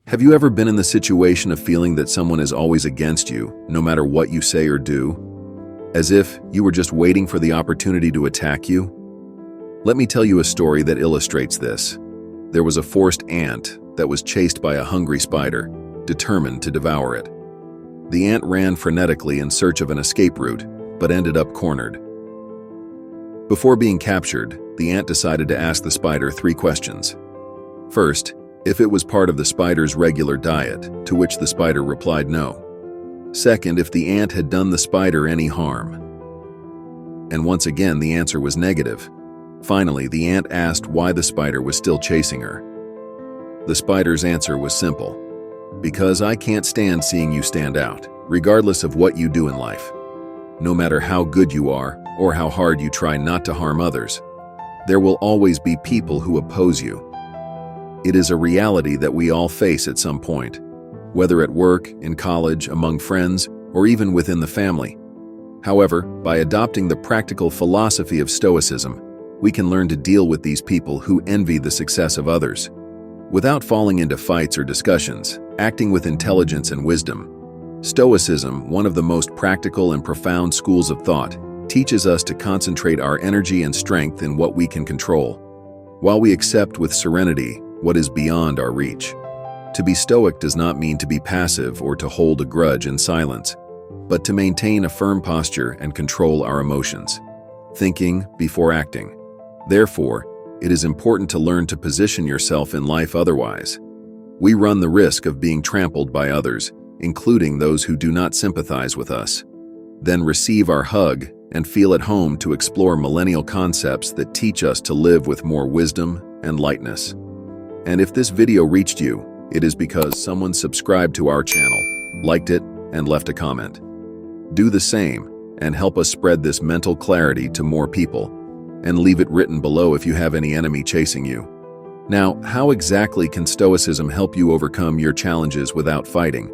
Have you ever been in the situation of feeling that someone is always against you, no matter what you say or do? As if you were just waiting for the opportunity to attack you? Let me tell you a story that illustrates this. There was a forced ant that was chased by a hungry spider, determined to devour it. The ant ran frenetically in search of an escape route, but ended up cornered. Before being captured, the ant decided to ask the spider 3 questions. First, if it was part of the spider's regular diet, to which the spider replied no. Second, if the ant had done the spider any harm. And once again, the answer was negative. Finally, the ant asked why the spider was still chasing her. The spider's answer was simple: because I can't stand seeing you stand out, regardless of what you do in life. No matter how good you are, or how hard you try not to harm others, there will always be people who oppose you. It is a reality that we all face at some point, whether at work, in college, among friends, or even within the family. However, by adopting the practical philosophy of Stoicism, we can learn to deal with these people who envy the success of others. Without falling into fights or discussions, acting with intelligence and wisdom, Stoicism, one of the most practical and profound schools of thought, teaches us to concentrate our energy and strength in what we can control, while we accept with serenity what is beyond our reach. To be stoic does not mean to be passive or to hold a grudge in silence, but to maintain a firm posture and control our emotions, thinking before acting. Therefore, it is important to learn to position yourself in life otherwise. We run the risk of being trampled by others, including those who do not sympathize with us, then receive our hug and feel at home to explore millennial concepts that teach us to live with more wisdom and lightness. And if this video reached you, it is because someone subscribed to our channel, liked it, and left a comment. Do the same and help us spread this mental clarity to more people, and leave it written below if you have any enemy chasing you. Now, how exactly can Stoicism help you overcome your challenges without fighting,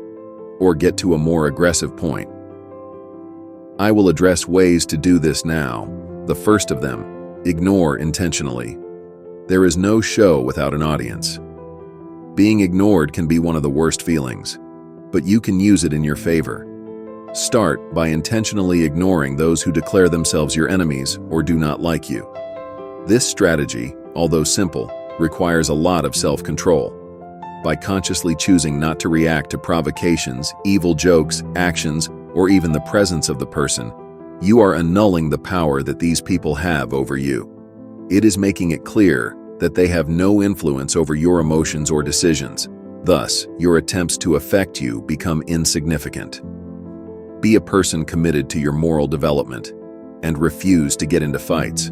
or get to a more aggressive point? I will address ways to do this now. The first of them, ignore intentionally. There is no show without an audience. Being ignored can be one of the worst feelings, but you can use it in your favor. Start by intentionally ignoring those who declare themselves your enemies or do not like you. This strategy, although simple, requires a lot of self-control. By consciously choosing not to react to provocations, evil jokes, actions, or even the presence of the person, you are annulling the power that these people have over you. It is making it clear that they have no influence over your emotions or decisions. Thus, your attempts to affect you become insignificant. Be a person committed to your moral development and refuse to get into fights.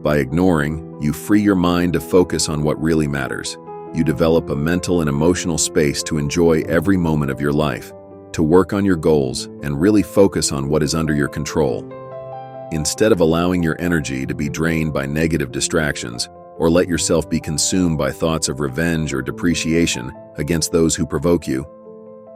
By ignoring, you free your mind to focus on what really matters. You develop a mental and emotional space to enjoy every moment of your life, to work on your goals, and really focus on what is under your control. Instead of allowing your energy to be drained by negative distractions, or let yourself be consumed by thoughts of revenge or depreciation against those who provoke you,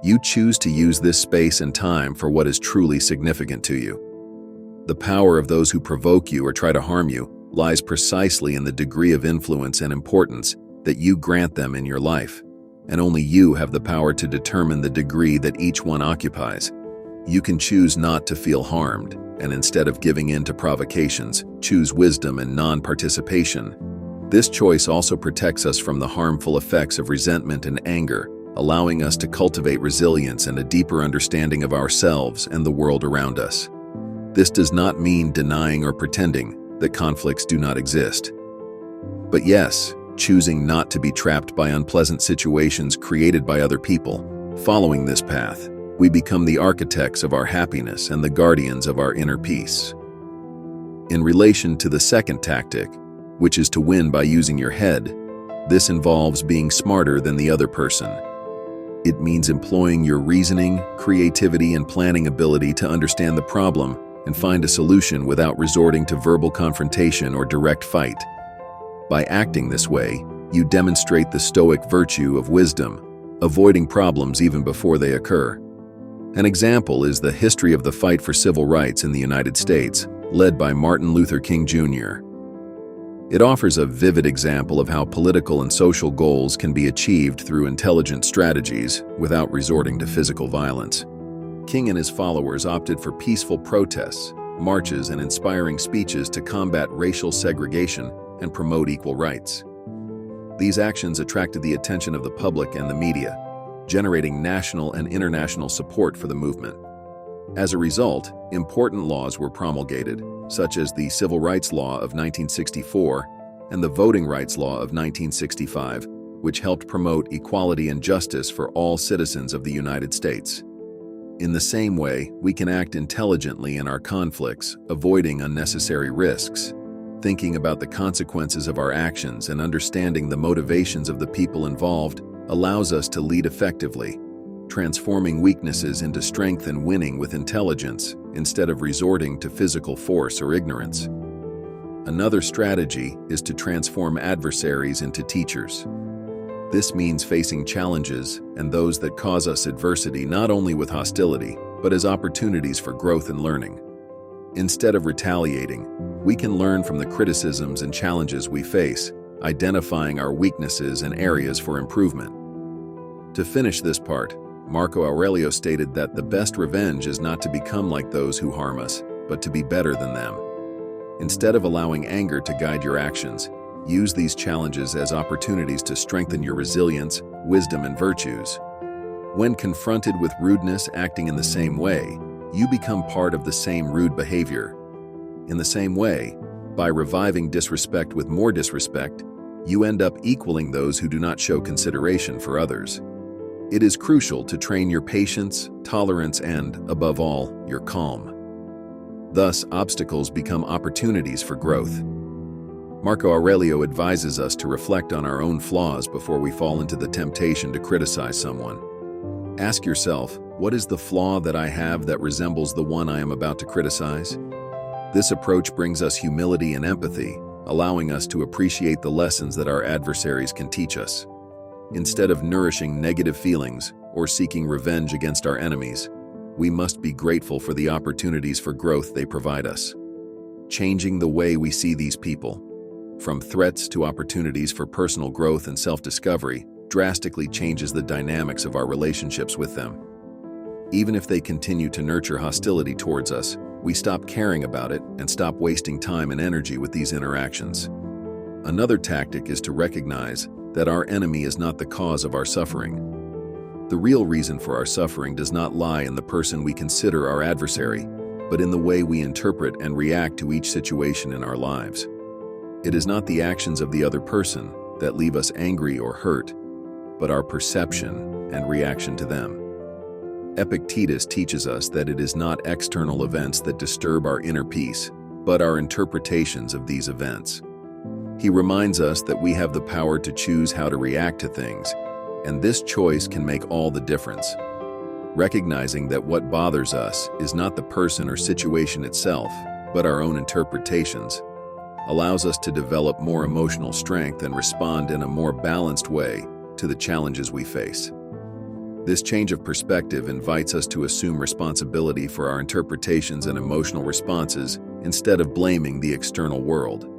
you choose to use this space and time for what is truly significant to you. The power of those who provoke you or try to harm you lies precisely in the degree of influence and importance that you grant them in your life, and only you have the power to determine the degree that each one occupies. You can choose not to feel harmed, and instead of giving in to provocations, choose wisdom and non-participation. This choice also protects us from the harmful effects of resentment and anger, allowing us to cultivate resilience and a deeper understanding of ourselves and the world around us. This does not mean denying or pretending that conflicts do not exist. But yes, choosing not to be trapped by unpleasant situations created by other people. Following this path, we become the architects of our happiness and the guardians of our inner peace. In relation to the second tactic, which is to win by using your head, this involves being smarter than the other person. It means employing your reasoning, creativity, and planning ability to understand the problem and find a solution without resorting to verbal confrontation or direct fight. By acting this way, you demonstrate the Stoic virtue of wisdom, avoiding problems even before they occur. An example is the history of the fight for civil rights in the United States, led by Martin Luther King Jr. It offers a vivid example of how political and social goals can be achieved through intelligent strategies without resorting to physical violence. King and his followers opted for peaceful protests, marches, and inspiring speeches to combat racial segregation and promote equal rights. These actions attracted the attention of the public and the media, generating national and international support for the movement. As a result, important laws were promulgated, such as the Civil Rights Law of 1964 and the Voting Rights Law of 1965, which helped promote equality and justice for all citizens of the United States. In the same way, we can act intelligently in our conflicts, avoiding unnecessary risks. Thinking about the consequences of our actions and understanding the motivations of the people involved allows us to lead effectively, transforming weaknesses into strength and winning with intelligence instead of resorting to physical force or ignorance. Another strategy is to transform adversaries into teachers. This means facing challenges and those that cause us adversity not only with hostility, but as opportunities for growth and learning. Instead of retaliating, we can learn from the criticisms and challenges we face, identifying our weaknesses and areas for improvement. To finish this part, Marco Aurelio stated that the best revenge is not to become like those who harm us, but to be better than them. Instead of allowing anger to guide your actions, use these challenges as opportunities to strengthen your resilience, wisdom, and virtues. When confronted with rudeness acting in the same way, you become part of the same rude behavior. In the same way, by reviving disrespect with more disrespect, you end up equaling those who do not show consideration for others. It is crucial to train your patience, tolerance, and, above all, your calm. Thus, obstacles become opportunities for growth. Marco Aurelio advises us to reflect on our own flaws before we fall into the temptation to criticize someone. Ask yourself, what is the flaw that I have that resembles the one I am about to criticize? This approach brings us humility and empathy, allowing us to appreciate the lessons that our adversaries can teach us. Instead of nourishing negative feelings or seeking revenge against our enemies, we must be grateful for the opportunities for growth they provide us. Changing the way we see these people, from threats to opportunities for personal growth and self-discovery, drastically changes the dynamics of our relationships with them. Even if they continue to nurture hostility towards us, we stop caring about it and stop wasting time and energy with these interactions. Another tactic is to recognize that our enemy is not the cause of our suffering. The real reason for our suffering does not lie in the person we consider our adversary, but in the way we interpret and react to each situation in our lives. It is not the actions of the other person that leave us angry or hurt, but our perception and reaction to them. Epictetus teaches us that it is not external events that disturb our inner peace, but our interpretations of these events. He reminds us that we have the power to choose how to react to things, and this choice can make all the difference. Recognizing that what bothers us is not the person or situation itself, but our own interpretations, allows us to develop more emotional strength and respond in a more balanced way to the challenges we face. This change of perspective invites us to assume responsibility for our interpretations and emotional responses instead of blaming the external world.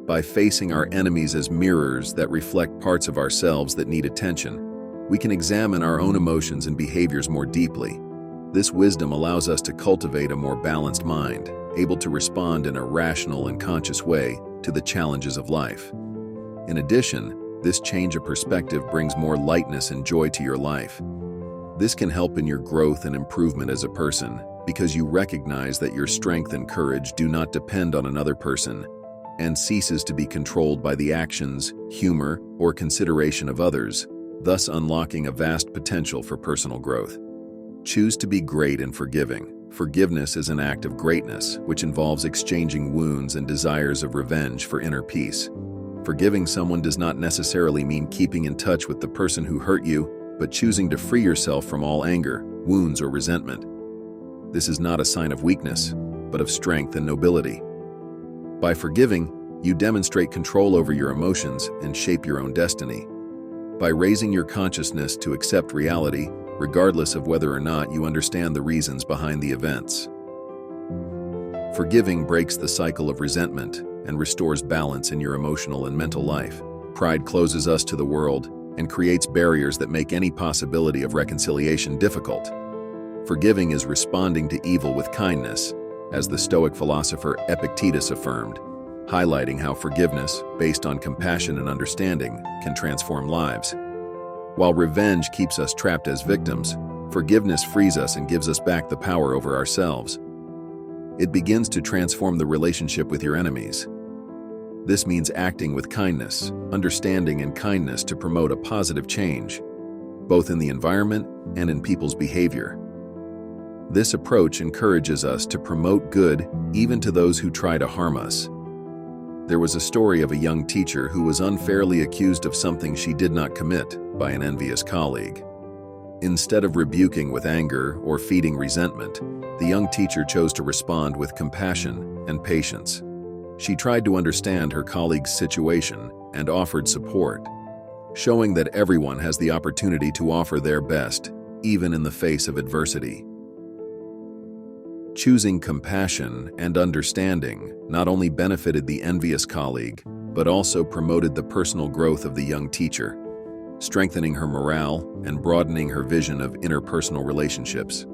By facing our enemies as mirrors that reflect parts of ourselves that need attention, we can examine our own emotions and behaviors more deeply. This wisdom allows us to cultivate a more balanced mind, able to respond in a rational and conscious way to the challenges of life. In addition, this change of perspective brings more lightness and joy to your life. This can help in your growth and improvement as a person because you recognize that your strength and courage do not depend on another person and ceases to be controlled by the actions, humor, or consideration of others, thus unlocking a vast potential for personal growth. Choose to be great and forgiving. Forgiveness is an act of greatness, which involves exchanging wounds and desires of revenge for inner peace. Forgiving someone does not necessarily mean keeping in touch with the person who hurt you, but choosing to free yourself from all anger, wounds, or resentment. This is not a sign of weakness, but of strength and nobility. By forgiving, you demonstrate control over your emotions and shape your own destiny. By raising your consciousness to accept reality, regardless of whether or not you understand the reasons behind the events. Forgiving breaks the cycle of resentment, and restores balance in your emotional and mental life. Pride closes us to the world and creates barriers that make any possibility of reconciliation difficult. Forgiving is responding to evil with kindness, as the Stoic philosopher Epictetus affirmed, highlighting how forgiveness, based on compassion and understanding, can transform lives. While revenge keeps us trapped as victims, forgiveness frees us and gives us back the power over ourselves. It begins to transform the relationship with your enemies. This means acting with kindness, understanding, and kindness to promote a positive change, both in the environment and in people's behavior. This approach encourages us to promote good even to those who try to harm us. There was a story of a young teacher who was unfairly accused of something she did not commit by an envious colleague. Instead of rebuking with anger or feeding resentment, the young teacher chose to respond with compassion and patience. She tried to understand her colleague's situation and offered support, showing that everyone has the opportunity to offer their best, even in the face of adversity. Choosing compassion and understanding not only benefited the envious colleague, but also promoted the personal growth of the young teacher, strengthening her morale and broadening her vision of interpersonal relationships.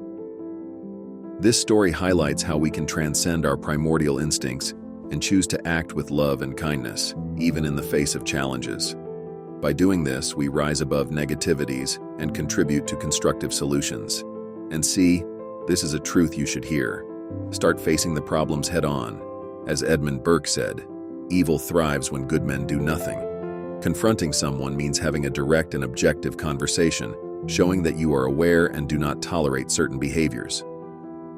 This story highlights how we can transcend our primordial instincts and choose to act with love and kindness, even in the face of challenges. By doing this, we rise above negativities and contribute to constructive solutions. And see, this is a truth you should hear. Start facing the problems head-on. As Edmund Burke said, evil thrives when good men do nothing. Confronting someone means having a direct and objective conversation, showing that you are aware and do not tolerate certain behaviors.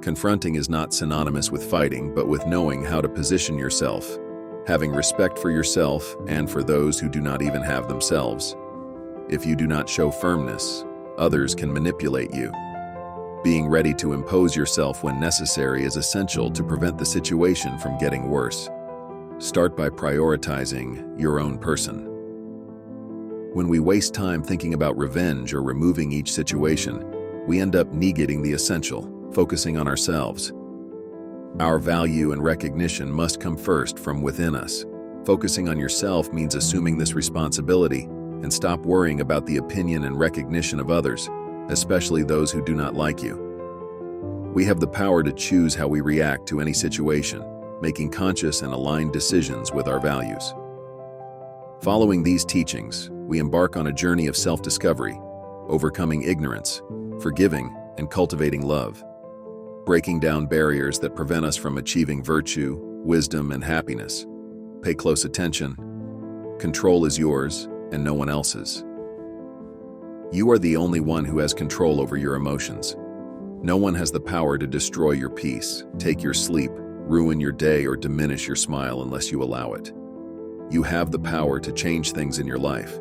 Confronting is not synonymous with fighting, but with knowing how to position yourself, having respect for yourself and for those who do not even have themselves. If you do not show firmness, others can manipulate you. Being ready to impose yourself when necessary is essential to prevent the situation from getting worse. Start by prioritizing your own person. When we waste time thinking about revenge or removing each situation, we end up negating the essential, focusing on ourselves. Our value and recognition must come first from within us. Focusing on yourself means assuming this responsibility and stop worrying about the opinion and recognition of others, especially those who do not like you. We have the power to choose how we react to any situation, making conscious and aligned decisions with our values. Following these teachings, we embark on a journey of self-discovery, overcoming ignorance, forgiving, and cultivating love, breaking down barriers that prevent us from achieving virtue, wisdom, and happiness. Pay close attention. Control is yours and no one else's. You are the only one who has control over your emotions. No one has the power to destroy your peace, take your sleep, ruin your day, or diminish your smile unless you allow it. You have the power to change things in your life,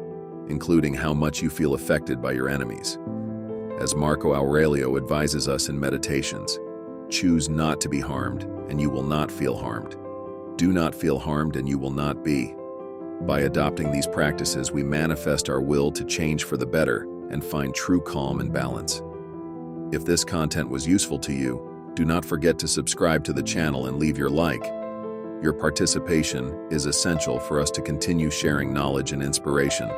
including how much you feel affected by your enemies. As Marco Aurelio advises us in Meditations, choose not to be harmed, and you will not feel harmed. Do not feel harmed, and you will not be. By adopting these practices, we manifest our will to change for the better and find true calm and balance. If this content was useful to you, do not forget to subscribe to the channel and leave your like. Your participation is essential for us to continue sharing knowledge and inspiration.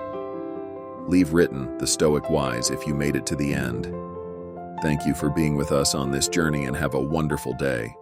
Leave written the Stoic Wise if you made it to the end. Thank you for being with us on this journey and have a wonderful day.